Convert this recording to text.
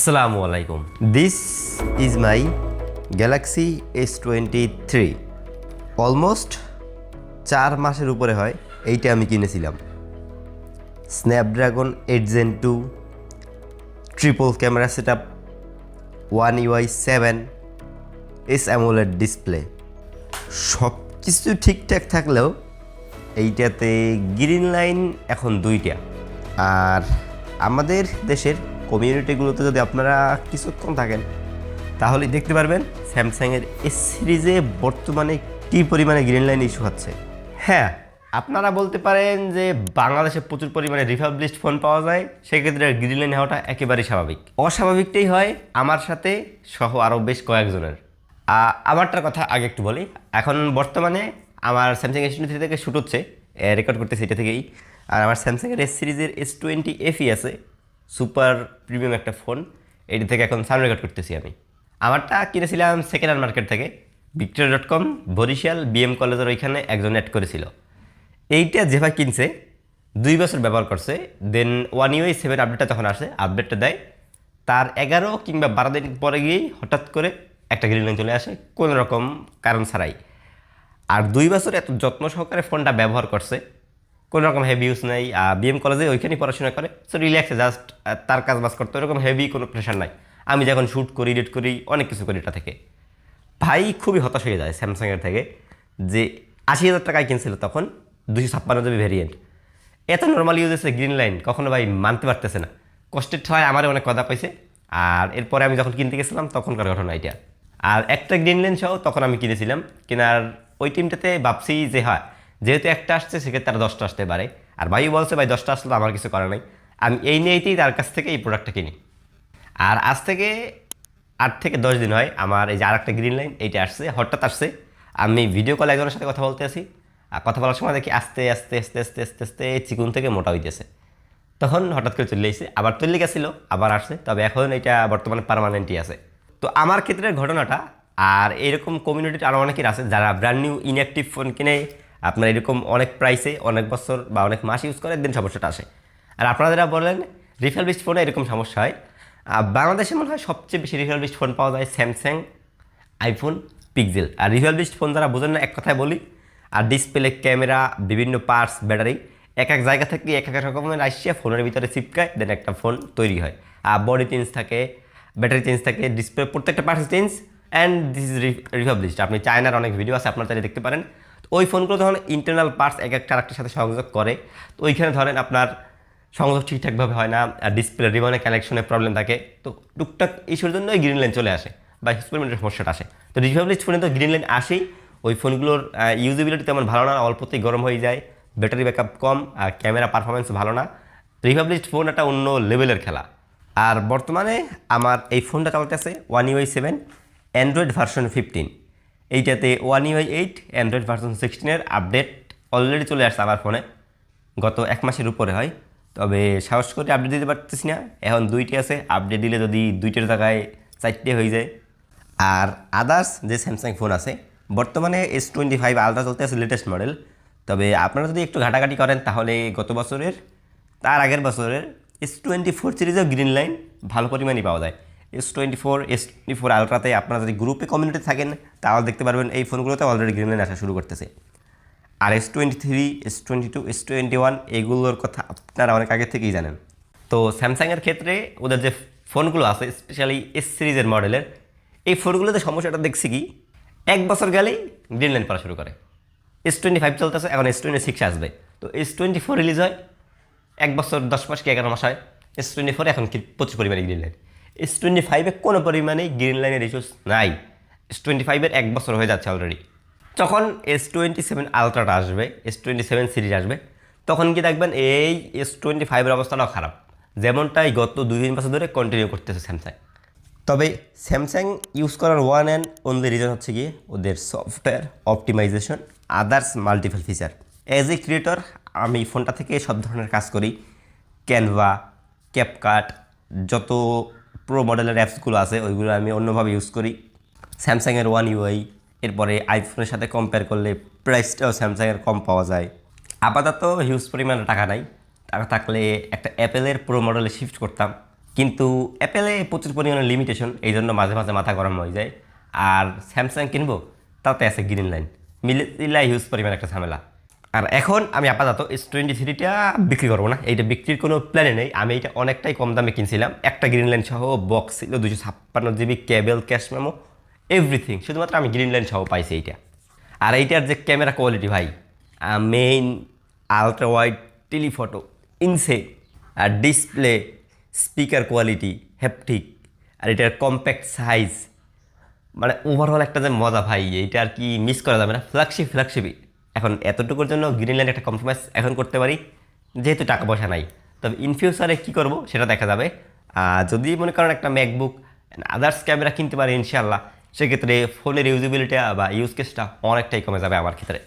আসসালামু আলাইকুম। This is my Galaxy S23। Almost 4 মাসের উপরে হয় এইটা আমি কিনেছিলাম। Snapdragon 8 Gen 2, triple camera set up, One UI 7, S AMOLED display, সব কিছু ঠিকঠাক থাকলেও এইটাতে গ্রিন লাইন এখন 2টা। আর আমাদের দেশের কমিউনিটিগুলোতে যদি আপনারা কিছুক্ষণ থাকেন তাহলে দেখতে পারবেন স্যামসাংয়ের এস সিরিজে বর্তমানে কী পরিমাণে গ্রিন লাইন ইস্যু হচ্ছে। হ্যাঁ, আপনারা বলতে পারেন যে বাংলাদেশে প্রচুর পরিমাণে রিফাবলিশড ফোন পাওয়া যায়, সেক্ষেত্রে গ্রিন লাইন হওয়াটা একেবারেই স্বাভাবিক। অস্বাভাবিকটাই হয় আমার সাথে সহ আরও বেশ কয়েকজনের। আমারটার কথা আগে একটু বলি। এখন বর্তমানে আমার স্যামসাং S23 থেকে শ্যুট হচ্ছে, রেকর্ড করতেছি এটা থেকেই। আর আমার স্যামসাংয়ের এস সিরিজের S20 FE আছে, সুপার প্রিমিয়াম একটা ফোন। এটি থেকে এখন সাউন্ড রেকর্ড করতেছি আমি। আমারটা কিনেছিলাম সেকেন্ড হ্যান্ড মার্কেট থেকে, victoria.com, বরিশাল BM কলেজের ওইখানে একজন অ্যাড করেছিল। এইটা যে ভাই কিনছে 2 বছর ব্যবহার করছে, দেন One UI 7 আপডেটটা যখন আসে, আপডেটটা দেয়, তার 11 কিংবা 12 দিন পরে গিয়েই হঠাৎ করে একটা গ্রিন লাইন চলে আসে কোনো রকম কারণ ছাড়াই। আর 2 বছর এত যত্ন সহকারে ফোনটা ব্যবহার করছে, কোনো রকম হেভি ইউজ নাই। BM কলেজে ওইখানেই পড়াশোনা করে, সো রিল্যাক্সে জাস্ট তার কাজ বাজ করতে, ওরকম হেভি কোনো প্রেশার নাই। আমি যখন শ্যুট করি, এডিট করি, অনেক কিছু করি এটা থেকে। ভাই খুবই হতাশ হয়ে যায় স্যামসাংয়ের থেকে, যে 80,000 টাকায় কিনছিল তখন 256 GB ভ্যারিয়েন্ট, এত নর্মাল ইউজ হচ্ছে গ্রিন লাইন, কখনো ভাই মানতে পারতেছে না। কষ্টের ঠয় আমারও অনেক কথা পাইছে। আর এরপরে আমি যখন কিনতে গেছিলাম তখনকার ঘটনা এটা। আর একটা গ্রিন লাইন সহ তখন আমি কিনেছিলাম, কেনার ওই টিমটাতে ভাবছি যে হয় যেহেতু একটা আসছে সেক্ষেত্রে তারা 10টা আসতে পারে। আর ভাই বলছে ভাই 10টা আসলে আমার কিছু করার নাই, আমি এই নিয়েই তার কাছ থেকে এই প্রোডাক্টটা কিনি। আর আজ থেকে 8 থেকে 10 দিন হয় আমার এই যে আর একটা গ্রিন লাইন এইটা আসছে, হঠাৎ আসছে। আমি ভিডিও কলে একজনের সাথে কথা বলতে আসি, আর কথা বলার সময় দেখি আস্তে আস্তে আস্তে আস্তে আস্তে আস্তে চিকুন থেকে মোটা হইতেছে। তখন হঠাৎ করে চলে এসেছে, আবার চলে গেছিলো, আবার আসছে, তবে এখন এটা বর্তমানে পার্মানেন্টই আছে। তো আমার ক্ষেত্রে ঘটনাটা, আর এরকম কমিউনিটির আরও অনেকের আছে যারা ব্র্যান্ড নিউ ইনঅ্যাক্টিভ ফোন কিনে আপনার এরকম অনেক প্রাইসে অনেক বছর বা অনেক মাস ইউজ করে, দেন সমস্যাটা আসে। আর আপনারা যারা বলেন রিফারবিশড ফোনে এরকম সমস্যা হয়, বাংলাদেশে মনে হয় সবচেয়ে বেশি রিফারবিশড ফোন পাওয়া যায় স্যামসাং, আইফোন, পিক্সেল। আর রিফারবিশড ফোন যারা বোঝেন না, এক কথায় বলি, আর ডিসপ্লে, ক্যামেরা, বিভিন্ন পার্টস, ব্যাটারি এক এক জায়গা থেকে এক এক রকমের আসিয়া ফোনের ভিতরে চিপকায়, দেন একটা ফোন তৈরি হয়। আর বডি চেঞ্জ থাকে, ব্যাটারি চেঞ্জ থাকে, ডিসপ্লে প্রত্যেকটা parts change, and this is refurbished. আপনি চায়নার অনেক ভিডিও আছে, আপনার চাইলে দেখতে পারেন। তো ওই ফোনগুলো যখন ইন্টারনাল পার্টস এক একটা আরেকটার সাথে সংযোগ করে, তো ওইখানে ধরেন আপনার সংযোগ ঠিকঠাকভাবে হয় না, আর ডিসপ্লে রিবনে কানেকশনের প্রবলেম থাকে, তো টুকটাক ইস্যুর জন্য ওই গ্রিন লাইন চলে আসে বা এক্সপেরিমেন্টের সমস্যাটা আসে। তো রিফাবলিশড ফোনে তো গ্রিন লাইন আসেই, ওই ফোনগুলোর ইউজেবিলিটি তেমন ভালো না, অল্পতেই গরম হয়ে যায়, ব্যাটারি ব্যাকআপ কম, আর ক্যামেরা পারফরমেন্স ভালো না। রিফাবলিশড ফোন একটা অন্য লেভেলের খেলা। আর বর্তমানে আমার এই ফোনটা চালাতেছে One UI 7, অ্যান্ড্রয়েড ভার্সন 15। এইটাতে One UI 8, অ্যান্ড্রয়েড ভার্সন 16-এর আপডেট অলরেডি চলে আসছে আমার ফোনে, গত 1 মাসের উপরে হয়। তবে সাহস করে আপডেট দিতে পারতেছি না, এখন 2টি আছে, আপডেট দিলে যদি 2টির জায়গায় 4টে হয়ে যায়। আর আদার্স যে স্যামসাং ফোন আছে বর্তমানে S25 আলট্রা চলতে আছে, লেটেস্ট মডেল। তবে আপনারা যদি একটু ঘাটাঘাটি করেন তাহলে গত বছরের, তার আগের বছরের S24 সিরিজেও গ্রিন লাইন ভালো পরিমাণই পাওয়া যায়। S24 আলট্রাতে আপনারা যদি গ্রুপে কমিউনিটি থাকেন তাহলে দেখতে পারবেন এই ফোনগুলোতে অলরেডি গ্রিন লাইন আসা শুরু করতেছে। আর S23, S22, S21 এগুলোর কথা আপনারা অনেক আগে থেকেই জানেন। তো স্যামসাংয়ের ক্ষেত্রে ওদের যে ফোনগুলো আছে, স্পেশালি এস সিরিজের মডেলের, এই ফোনগুলোতে সমস্যাটা দেখছি কি, 1 বছর গেলেই গ্রিন লাইন পড়া শুরু করে। S25 চলতেছে, এখন S26 আসবে, তো S24 রিলিজ হয় 1 বছর 10 মাস কি 11 মাস হয়, S24 এখন কি প্রচুর পরিমাণে গ্রিন লাইন। S25-এ কোনো পরিমাণেই গ্রিন লাইনের ইস্যুস নাই, S25-এর 1 বছর হয়ে যাচ্ছে অলরেডি। যখন S27 আলট্রাটা আসবে, S27 সিরিজ আসবে, তখন কি দেখবেন এই S25-এর অবস্থাটাও খারাপ, যেমনটাই গত 2-3 বছর ধরে কন্টিনিউ করতেছে স্যামসাং। তবে স্যামসাং ইউজ করার ওয়ান অ্যান্ড অনলি রিজন হচ্ছে গিয়ে ওদের software optimization, others multiple feature. As a creator আমি ফোনটা থেকে সব ধরনের কাজ করি, ক্যানভা, ক্যাপকাট, যত প্রো মডেলের অ্যাপসগুলো আছে ওইগুলো আমি অন্যভাবে ইউজ করি। স্যামসাংয়ের One UI, এরপরে আইফোনের সাথে কম্পেয়ার করলে প্রাইসটাও স্যামসাংয়ের কম পাওয়া যায়। আপাতত হিউজ পরিমাণে টাকা নাই, টাকা থাকলে একটা অ্যাপেলের প্রো মডেলে শিফট করতাম, কিন্তু অ্যাপেলে প্রচুর পরিমাণে লিমিটেশন, এই জন্য মাঝে মাঝে মাথা গরম হয়ে যায়। আর স্যামসাং কিনবো, তাতে আছে গ্রিন লাইন, মিলে হিউজ পরিমাণ একটা ঝামেলা। আর এখন আমি আপাতত S23টা বিক্রি করবো না, এইটা বিক্রির কোনো প্ল্যানে নেই। আমি এটা অনেকটাই কম দামে কিনছিলাম, একটা গ্রিন লাইন সহ বক্স ছিল, 256 GB কেবল, ক্যাশ মেমো, এভরিথিং। শুধুমাত্র আমি গ্রিন লাইন সহ পাইছি এইটা। আর এইটার যে ক্যামেরা কোয়ালিটি ভাই, মেইন আলট্রা ওয়াইড টেলিফটো ইনসে, আর ডিসপ্লে, স্পিকার কোয়ালিটি হ্যাপটিক, আর এটার কম্প্যাক্ট সাইজ, মানে ওভারঅল একটা যে মজা ভাই, এইটা আর কি মিস করা যাবে না। ফ্ল্যাগশিপই। এখন এতটুকুর জন্য গ্রিনল্যান্ড একটা কম্প্রোমাইজ এখন করতে পারি, যেহেতু টাকা পয়সা নাই। তবে ইন ফিউচারে কী করবো সেটা দেখা যাবে। যদি মনে করেন একটা ম্যাকবুক আদার্স ক্যামেরা কিনতে পারি ইনশাল্লাহ, সেক্ষেত্রে ফোনের ইউজিবিলিটি বা ইউজ কেসটা অনেকটাই কমে যাবে আমার ক্ষেত্রে।